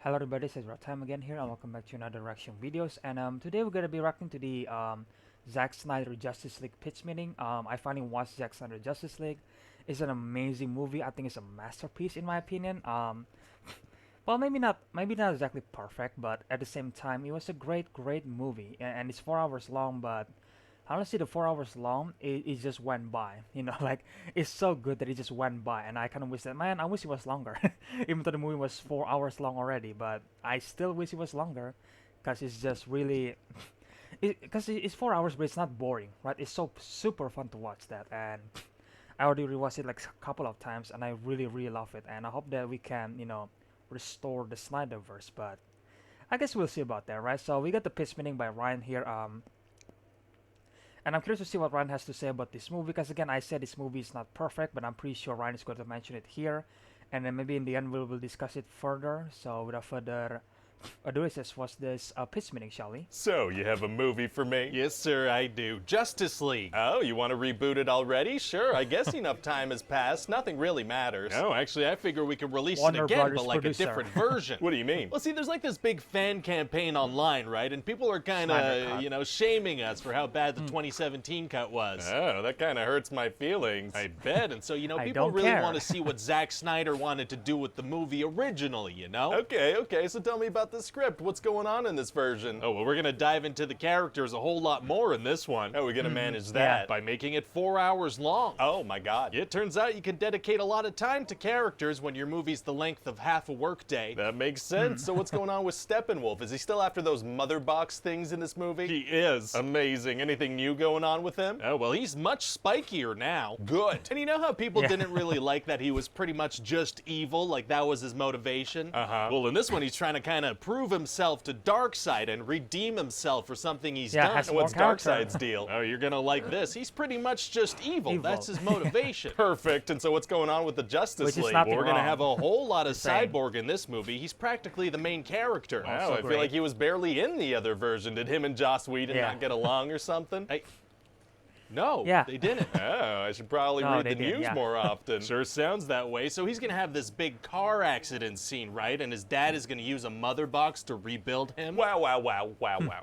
Hello everybody, this is EzraTime again here and welcome back to another reaction videos. And today we're gonna be reacting to the Zack Snyder Justice League pitch meeting. I finally watched Zack Snyder Justice League. It's an amazing movie. I think it's a masterpiece in my opinion. Well, maybe not exactly perfect, but at the same time it was a great movie. And it's 4 hours long, but honestly the 4 hours long it just went by. Like it's so good that it just went by, and I kind of wish that, man, I wish it was longer. Even though the movie was 4 hours long already, but I still wish it was longer because it's just really because it's 4 hours, but it's not boring, right? It's so super fun to watch that. And I already rewatched it like a couple of times, and I really love it. And I hope that we can restore the Snyderverse, but I guess we'll see about that, right? So we got the pitch meeting by Ryan here. And I'm curious to see what Ryan has to say about this movie, because again, I said this movie is not perfect, but I'm pretty sure Ryan is going to mention it here, and then maybe in the end we'll discuss it further. So without further ado, let's watch this pitch meeting, shall we? So, you have a movie for me? Yes, sir, I do. Justice League. Oh, you want to reboot it already? Sure, I guess enough time has passed. Nothing really matters. No, actually, I figure we could release Warner it again, Brothers but like producer. a different version. What do you mean? Well, see, there's like this big fan campaign online, right? And people are kind Snyder cut. of, shaming us for how bad the 2017 cut was. Oh, that kind of hurts my feelings. I bet. And so, I people don't really care. want to see what Zack Snyder wanted to do with the movie originally, Okay, so tell me about the script. What's going on in this version? Oh, well, we're going to dive into the characters a whole lot more in this one. How are we gonna manage that? By making it 4 hours long. Oh my god. It turns out you can dedicate a lot of time to characters when your movie's the length of half a workday. That makes sense. So what's going on with Steppenwolf? Is he still after those mother box things in this movie? He is. Amazing. Anything new going on with him? Oh, well, he's much spikier now. Good. And you know how people Yeah. didn't really like that he was pretty much just evil, like that was his motivation? Uh-huh. Well, in this one, he's trying to kind of prove himself to Darkseid and redeem himself for something he's Yeah, done. has And what's more character. Darkseid's deal? Oh, you're gonna like this. He's pretty much just evil. Evil. That's his motivation. Perfect. And so what's going on with the Justice Which is League? nothing Well, we're gonna wrong. have a whole lot of Saying. Cyborg in this movie. He's practically the main character. Wow, Also I feel great. like he was barely in the other version. Did him and Joss Whedon Yeah. not get along or something? No, Yeah. they didn't. Oh, I should probably No, read they the didn't, news yeah. more often. Sure sounds that way. So he's gonna have this big car accident scene, right? And his dad is gonna use a mother box to rebuild him. Wow.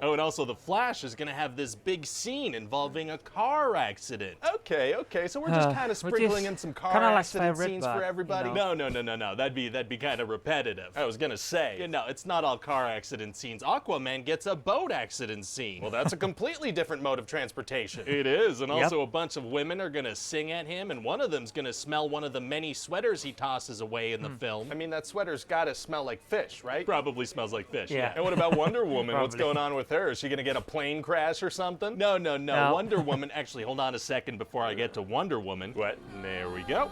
Oh, and also the Flash is gonna have this big scene involving a car accident. Okay, so we're just kind of which sprinkling is in some car kinda like accident favorite, scenes but, for everybody. you know. No. That'd be kind of repetitive. I was gonna say. No, it's not all car accident scenes. Aquaman gets a boat accident scene. Well, that's a completely different mode of transportation. It is, and Yep. also a bunch of women are gonna sing at him, and one of them's gonna smell one of the many sweaters he tosses away in the film. I mean, that sweater's gotta smell like fish, right? Probably smells like fish. Yeah. And what about Wonder Woman? What's Probably. going on with her? Is she gonna get a plane crash or something? No. No. Wonder Woman. Actually, hold on a second before I get to Wonder Woman. What? There we go.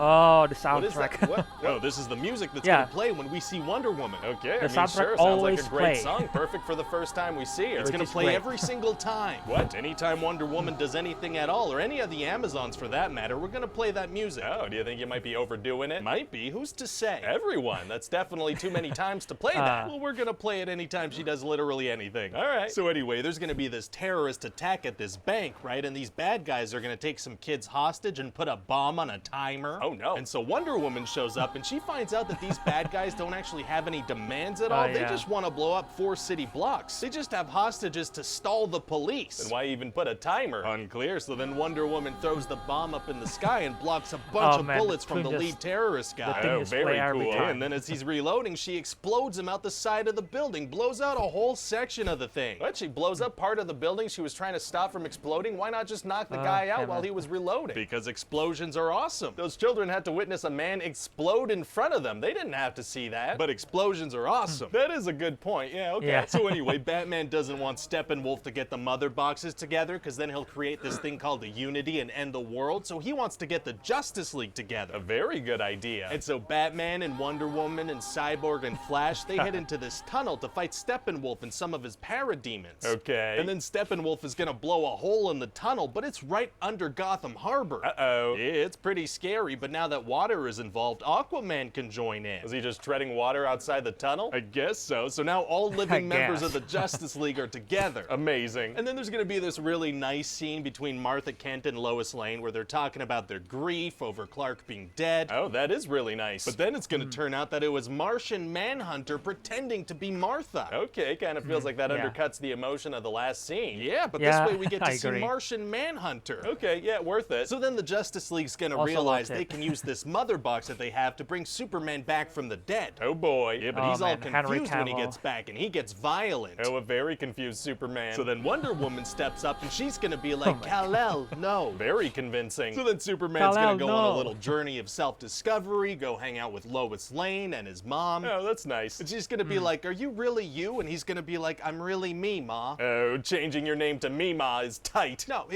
Oh, the What is soundtrack. that? What? Oh, this is the music that's Yeah. gonna play when we see Wonder Woman. Okay, I The mean, soundtrack sure, sounds like always a great play. song. Perfect for the first time we see her. It's gonna is play great. every single time. What? Anytime Wonder Woman does anything at all, or any of the Amazons for that matter, we're gonna play that music. Oh, do you think you might be overdoing it? Might be. Who's to say? Everyone. That's definitely too many times to play that. Well, we're gonna play it anytime she does literally anything. All right. So anyway, there's gonna be this terrorist attack at this bank, right? And these bad guys are gonna take some kids hostage and put a bomb on a timer. Oh, no. And so Wonder Woman shows up and she finds out that these bad guys don't actually have any demands at all. They yeah. just want to blow up 4 city blocks. They just have hostages to stall the police. Then why even put a timer? Unclear. So then Wonder Woman throws the bomb up in the sky and blocks a bunch Oh, of man, bullets from between the this- lead terrorist guy. thing Oh, is very play every cool. time. And then as he's reloading, she explodes him out the side of the building, blows out a whole section of the thing. What? She blows up part of the building she was trying to stop from exploding? Why not just knock the guy out damn while it. he was reloading? Because explosions are awesome. Those children had to witness a man explode in front of them. They didn't have to see that. But explosions are awesome. that is a good point. Yeah, okay. Yeah. So anyway, Batman doesn't want Steppenwolf to get the mother boxes together because then he'll create this thing called the Unity and end the world. So he wants to get the Justice League together. A very good idea. And so Batman and Wonder Woman and Cyborg and Flash, they head into this tunnel to fight Steppenwolf and some of his parademons. Okay. And then Steppenwolf is gonna blow a hole in the tunnel, but it's right under Gotham Harbor. Uh-oh. It's pretty scary, but now that water is involved, Aquaman can join in. Was he just treading water outside the tunnel? I guess so. So now all living members of the Justice League are together. Amazing. And then there's going to be this really nice scene between Martha Kent and Lois Lane where they're talking about their grief over Clark being dead. Oh, that is really nice. But then it's going to turn out that it was Martian Manhunter pretending to be Martha. Okay, kind of feels like that Yeah. undercuts the emotion of the last scene. Yeah, but Yeah, this way we get to I see agree. Martian Manhunter. Okay, yeah, worth it. So then the Justice League's going to Also realize worth they it. can use this mother box that they have to bring Superman back from the dead. Oh boy. Yeah, but Oh, he's all man, Henry confused when he Cavill. gets back, and he gets violent. Oh, a very confused Superman. So then Wonder Woman steps up, and she's gonna be like, my Kal-El, no. very convincing. So then Superman's Kal-El, gonna go on a no. little journey of self-discovery, go hang out with Lois Lane and his mom. Oh, that's nice. And she's gonna be like, are you really you? And he's gonna be like, I'm really me, Ma. Oh, changing your name to Mima is tight. No,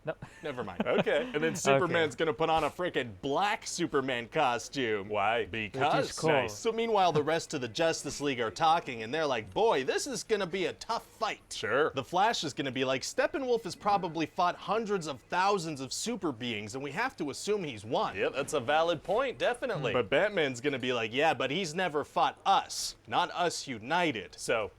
No. never mind. Okay. And then Superman's gonna put on a freaking black Superman costume. Why? Because. cool. Nice. So meanwhile, the rest of the Justice League are talking, and they're like, boy, this is gonna be a tough fight. Sure. The Flash is gonna be like, Steppenwolf has probably fought hundreds of thousands of super beings, and we have to assume he's won. Yeah, that's a valid point, definitely. But Batman's gonna be like, yeah, but he's never fought us, not us united. So,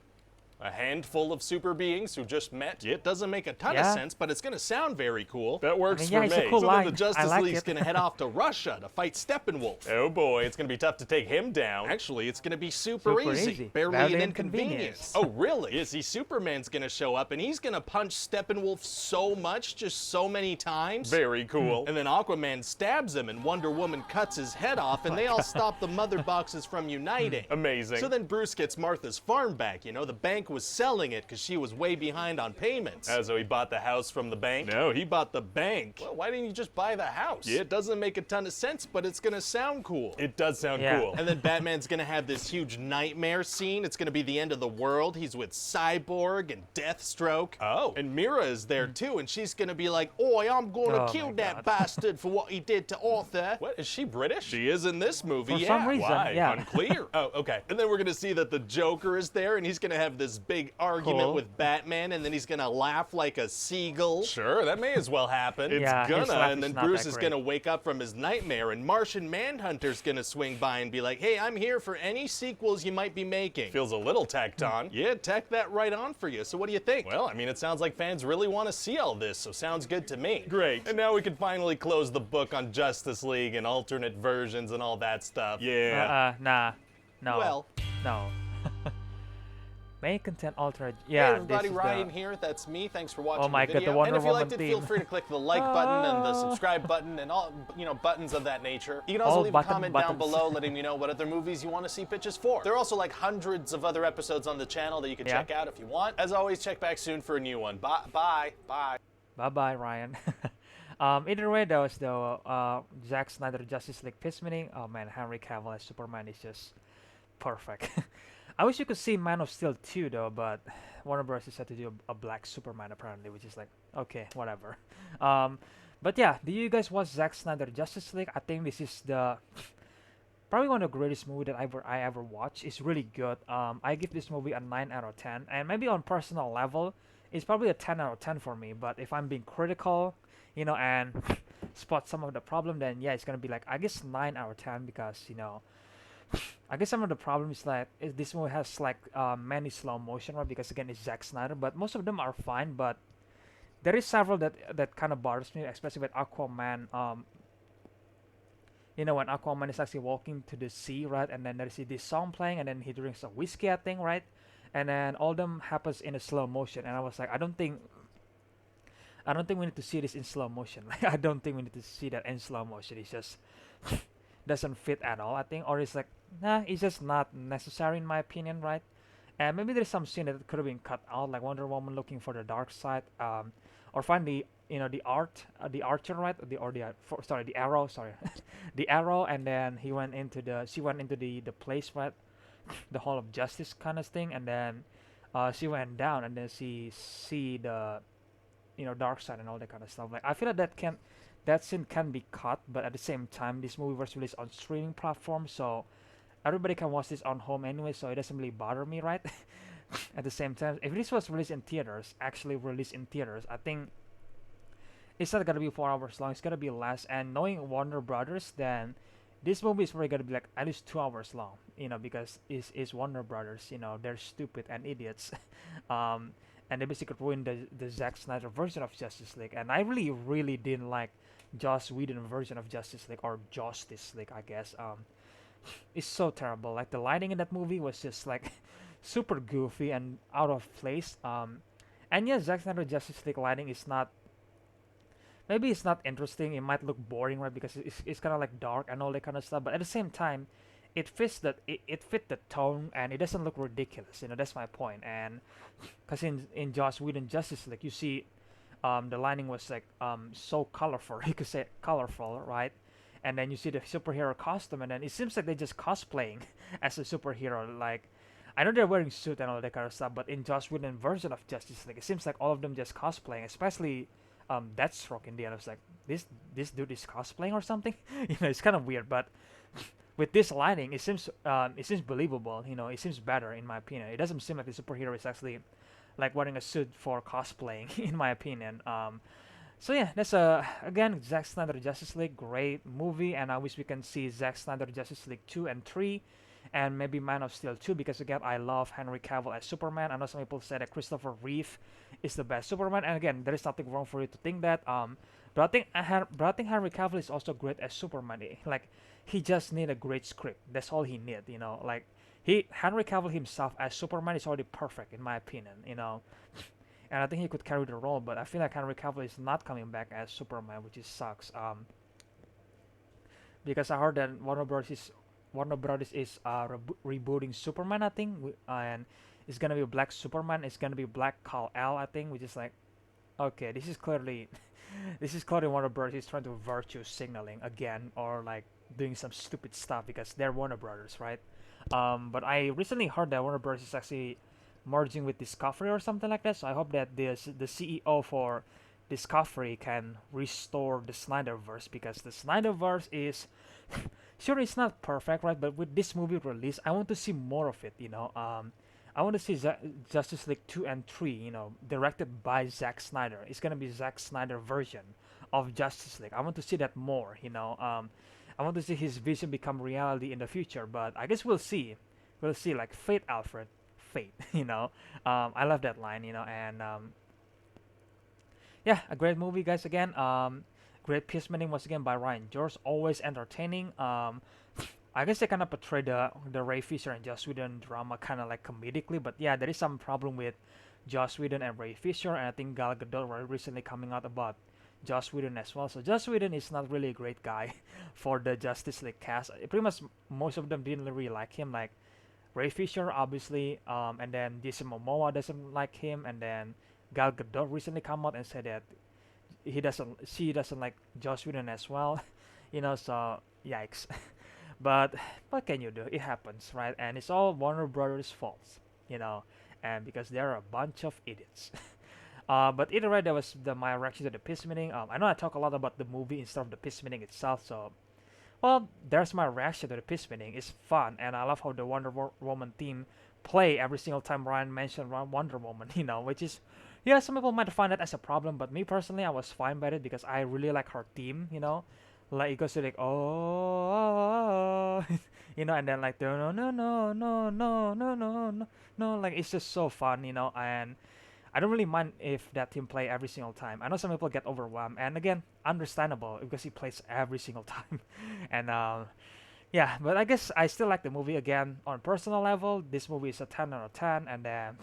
a handful of super beings who just met? It doesn't make a ton of Yeah. sense, but it's gonna sound very cool. That works yeah, for it's me. a cool So line. then the Justice I like League's it. gonna head off to Russia to fight Steppenwolf. Oh boy, it's gonna be tough to take him down. Actually, it's gonna be super easy. Barely Barely an inconvenience. inconvenience. Oh, really? Yeah, see, Superman's gonna show up, and he's gonna punch Steppenwolf so much, just so many times. Very cool. And then Aquaman stabs him, and Wonder Woman cuts his head off, and they all stop the mother boxes from uniting. Amazing. So then Bruce gets Martha's farm back. You know, the bank was selling it because she was way behind on payments. Oh, so he bought the house from the bank? No, he bought the bank. Well, why didn't you just buy the house? Yeah, it doesn't make a ton of sense, but it's gonna sound cool. It does sound Yeah. cool. And then Batman's gonna have this huge nightmare scene. It's gonna be the end of the world. He's with Cyborg and Deathstroke. Oh. And Mira is there too, and she's gonna be like, "Oi, I'm gonna Oh kill my that God. bastard for what he did to Arthur." What? Is she British? She is in this movie, For yeah. some reason, Why? yeah. Unclear. Oh, okay. And then we're gonna see that the Joker is there, and he's gonna have this big argument Cool. with Batman, and then he's gonna laugh like a seagull. Sure, that may as well happen. It's Yeah, his gonna, laugh and is then not Bruce that is great. gonna wake up from his nightmare, and Martian Manhunter's gonna swing by and be like, "Hey, I'm here for any sequels you might be making." Feels a little tacked on. Yeah, tack that right on for you. So what do you think? Well, I mean, it sounds like fans really want to see all this, so sounds good to me. Great. And now we can finally close the book on Justice League and alternate versions and all that stuff. Yeah. Nah. No. Well, No. Main content alternate. hey Yeah. everybody, this is Ryan the, here. That's me. Thanks for watching Oh my the God, video. the Wonder and if you liked Woman it, feel theme. free to click the like button and the subscribe button and all, buttons of that nature. You can also All leave a button comment down buttons. below letting me know what other movies you want to see pitches for. There are also like hundreds of other episodes on the channel that you can Yeah. check out if you want. As always, check back soon for a new one. Bye. Bye. Bye. Bye-bye, Ryan. Either way, though, Zack Snyder Justice League pitch meeting. Oh man, Henry Cavill as Superman is just perfect. I wish you could see Man of Steel 2 though, but Warner Bros. Decided to do a black Superman apparently, which is like, okay, whatever. But yeah, do you guys watch Zack Snyder Justice League? I think this is the probably one of the greatest movie that I ever watched. It's really good. I give this movie a 9 out of 10, and maybe on personal level, it's probably a 10 out of 10 for me. But if I'm being critical, and spot some of the problem, then yeah, it's gonna be like I guess 9 out of 10 because I guess some of the problems like this movie has like many slow motion, right? Because again, it's Zack Snyder, but most of them are fine. But there is several that kind of bothers me, especially with Aquaman. When Aquaman is actually walking to the sea, right, and then there's this song playing, and then he drinks a whiskey, I think, right, and then all them happens in a slow motion, and I was like, I don't think we need to see this in slow motion. Like, I don't think we need to see that in slow motion. It's just doesn't fit at all, I think, or it's like, nah, it's just not necessary in my opinion, right? And maybe there's some scene that could have been cut out, like Wonder Woman looking for the dark side, or find the the archer, right, the arrow, sorry, the arrow, and then she went into the place, right, the Hall of Justice kind of thing, and then she went down, and then she see the dark side and all that kind of stuff. Like I feel like that scene can be cut, but at the same time, this movie was released on streaming platforms, so everybody can watch this on home anyway, so it doesn't really bother me, right? At the same time, if this was released in theaters, I think it's not gonna be 4 hours long. It's gonna be less. And knowing Warner Brothers, then this movie is probably gonna be like at least 2 hours long. Because it's Warner Brothers. They're stupid and idiots. um, and they basically ruined the Zack Snyder version of Justice League. And I really, really didn't like Joss Whedon version of Justice League, or Justice League, I guess. It's so terrible. Like the lighting in that movie was just like super goofy and out of place. And yeah, Zack Snyder Justice League lighting is not. Maybe it's not interesting. It might look boring, right? Because it's kind of like dark and all that kind of stuff. But at the same time, it fit the tone, and it doesn't look ridiculous. That's my point. And because in Joss Whedon Justice League, you see, the lighting was like so colorful. You could say colorful, right? And then you see the superhero costume, and then it seems like they're just cosplaying as a superhero. Like, I know they're wearing suit and all that kind of stuff, but in Joss Whedon version of Justice League, it seems like all of them just cosplaying, especially Deathstroke in the end. I was like, this dude is cosplaying or something. It's kind of weird, but with this lighting, it seems believable. It seems better in my opinion. It doesn't seem like the superhero is actually like wearing a suit for cosplaying, in my opinion. So yeah, that's again Zack Snyder Justice League, great movie, and I wish we can see Zack Snyder Justice League 2 and 3, and maybe Man of Steel 2, because again I love Henry Cavill as Superman. I know some people say that Christopher Reeve is the best Superman, and again there is nothing wrong for you to think that. But I think Henry Cavill is also great as Superman. Like, he just need a great script. That's all he need. Like Henry Cavill himself as Superman is already perfect in my opinion. And I think he could carry the role, but I feel like Henry Cavill is not coming back as Superman, which is sucks. Because I heard that Warner Brothers is rebooting Superman, I think, and it's gonna be a black Superman. It's gonna be Black Kal-El, I think, which is like, okay, this is clearly Warner Brothers is trying to virtue signaling again, or like doing some stupid stuff because they're Warner Brothers, right? But I recently heard that Warner Brothers is actually merging with Discovery or something like that. So I hope that the CEO for Discovery can restore the Snyderverse, because the Snyderverse is sure it's not perfect, right? But with this movie release, I want to see more of it. I want to see Justice League 2 and 3. Directed by Zack Snyder. It's gonna be Zack Snyder version of Justice League. I want to see that more. I want to see his vision become reality in the future. But I guess we'll see. We'll see. Like, fate, Alfred. Fate. I love that line. And yeah, a great movie, guys. Again, great peacemaking once again by Ryan George. Always entertaining. I guess they kind of portray the Ray Fisher and Joss Whedon drama kind of like comedically, but yeah, there is some problem with Joss Whedon and Ray Fisher, and I think Gal Gadot were recently coming out about Joss Whedon as well. So Joss Whedon is not really a great guy for the Justice League cast. Pretty much most of them didn't really like him, like Ray Fisher obviously, and then Jason Momoa doesn't like him, and then Gal Gadot recently come out and said that she doesn't like Joss Whedon as well, so yikes. But what can you do? It happens, right? And it's all Warner Brothers' faults, and because they're a bunch of idiots. But either way, that was my reaction to the Peace Meeting. I know I talk a lot about the movie instead of the Peace Meeting itself, so well, there's my reaction to the Peace Meeting. It's fun, and I love how the Woman team play every single time Ryan mentioned Wonder Woman, which is, yeah, some people might find that as a problem, but me personally, I was fine by it because I really like her theme, like it goes to like, oh, and then like no no no no no no no no no, like it's just so fun, and I don't really mind if that team play every single time. I know some people get overwhelmed, and again, understandable because he plays every single time, and yeah, but I guess I still like the movie. Again, on a personal level, this movie is a 10 out of 10, and then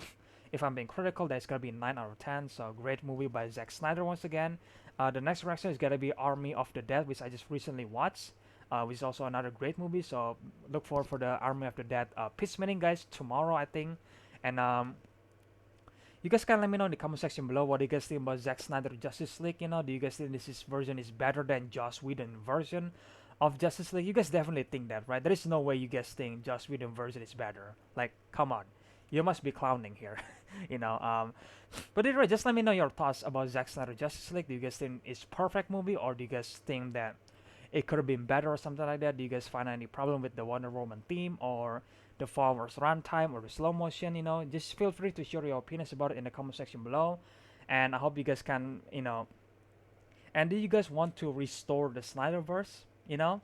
if I'm being critical, then it's gonna be 9 out of 10. So great movie by Zack Snyder once again. The next reaction is gonna be Army of the Dead, which I just recently watched, which is also another great movie. So look forward for the Army of the Dead Peace Meeting, guys, tomorrow I think. And you guys can let me know in the comment section below what you guys think about Zack Snyder Justice League. Do you guys think this version is better than Joss Whedon version of Justice League? You guys definitely think that, right? There is no way you guys think Joss Whedon version is better. Like, come on, you must be clowning here. But anyway, just let me know your thoughts about Zack Snyder Justice League. Do you guys think it's perfect movie, or do you guys think that it could have been better or something like that? Do you guys find any problem with the Wonder Woman theme, or the 4 hours runtime, or the slow motion? Just feel free to share your opinions about it in the comment section below, and I hope you guys can And do you guys want to restore the Snyderverse? You know,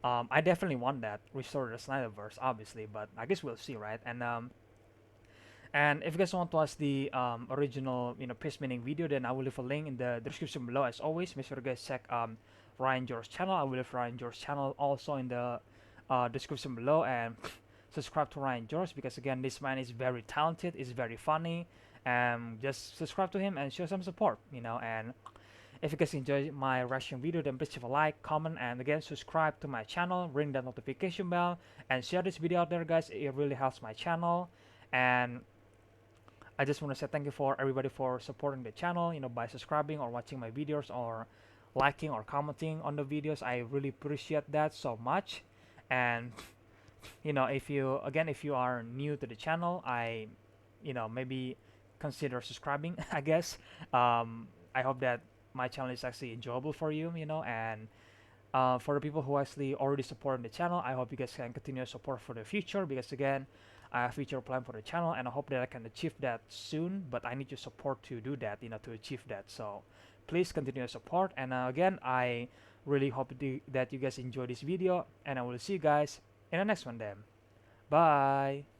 I definitely want that, restore the Snyderverse, obviously. But I guess we'll see, right? And if you guys want to watch the original, pitch meeting video, then I will leave a link in the description below. As always, make sure you guys check Ryan George's channel. I will leave Ryan George's channel also in the description below, and subscribe to Ryan George, because again, this man is very talented, is very funny, and just subscribe to him and show some support. And if you guys enjoy my reaction video, then please leave a like, comment, and again, subscribe to my channel, ring that notification bell, and share this video out there, guys. It really helps my channel. And I just want to say thank you for everybody for supporting the channel, by subscribing or watching my videos or liking or commenting on the videos. I really appreciate that so much. And if you are new to the channel, maybe consider subscribing. I guess I hope that my channel is actually enjoyable for you, and for the people who actually already support the channel, I hope you guys can continue support for the future, because again, I have future plan for the channel, and I hope that I can achieve that soon. But I need your support to do that, to achieve that. So please continue to support. And again, I really hope that you guys enjoy this video, and I will see you guys in the next one then. Bye.